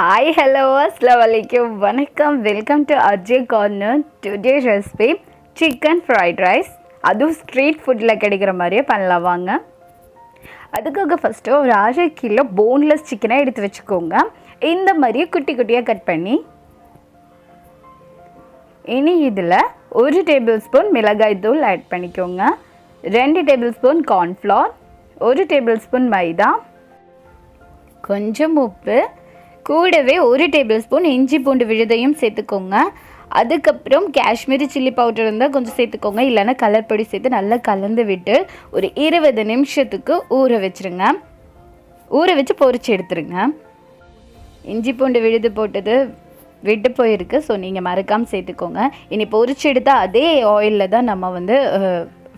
Hi, hello, assalamualaikum, வணக்கம், welcome to Rjcornor. Today recipe chicken fried rice. அதுவும் street ஃபுட்டில் கிடைக்கிற மாதிரியே பண்ணலாம் வாங்க. அதுக்காக ஃபஸ்ட்டு ஒரு 1/2 கிலோ போன்லெஸ் சிக்கனை எடுத்து வச்சுக்கோங்க. இந்த மாதிரியே குட்டி குட்டியாக கட் பண்ணி இனி இதில் 1 டேபிள் ஸ்பூன் மிளகாய் தூள் ஆட் பண்ணிக்கோங்க. 2 tablespoon cornflour, 1 tablespoon maida, கொஞ்சம் உப்பு, கூடவே 1 டேபிள் ஸ்பூன் இஞ்சி பூண்டு விழுதையும் சேர்த்துக்கோங்க. அதுக்கப்புறம் காஷ்மீரி சில்லி பவுடர் இருந்தால் கொஞ்சம் சேர்த்துக்கோங்க, இல்லைன்னா கலர் பொடி சேர்த்து நல்லா கலந்து விட்டு ஒரு 20 நிமிஷத்துக்கு ஊற வச்சுருங்க. ஊற வச்சு பொரிச்சு எடுத்துருங்க. இஞ்சி பூண்டு விழுது போட்டது விட்டு போயிருக்கு, ஸோ நீங்கள் மறக்காமல் சேர்த்துக்கோங்க. இனி பொரிச்சு எடுத்தால் அதே ஆயிலில் தான் நம்ம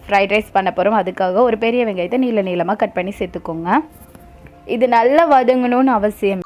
ஃப்ரைட் ரைஸ் பண்ண போகிறோம். அதுக்காக ஒரு பெரிய வெங்காயத்தை நீளமாக கட் பண்ணி சேர்த்துக்கோங்க. இது நல்லா வதங்கணும்னு அவசியம்.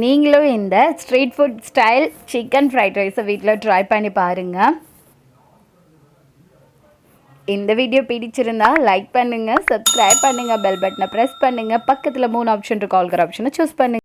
நீங்களும் இந்த street food style chicken fried ரைஸை வீட்டில் ட்ரை பண்ணி பாருங்கள். இந்த வீடியோ பிடிச்சிருந்தா லைக் பண்ணுங்கள், சப்ஸ்கிரைப் பண்ணுங்கள், பெல் பட்டனை ப்ரெஸ் பண்ணுங்கள், பக்கத்தில் 3 ஆப்ஷன் இருக்கு, ஆல் ஆப்ஷனை சூஸ் பண்ணுங்கள்.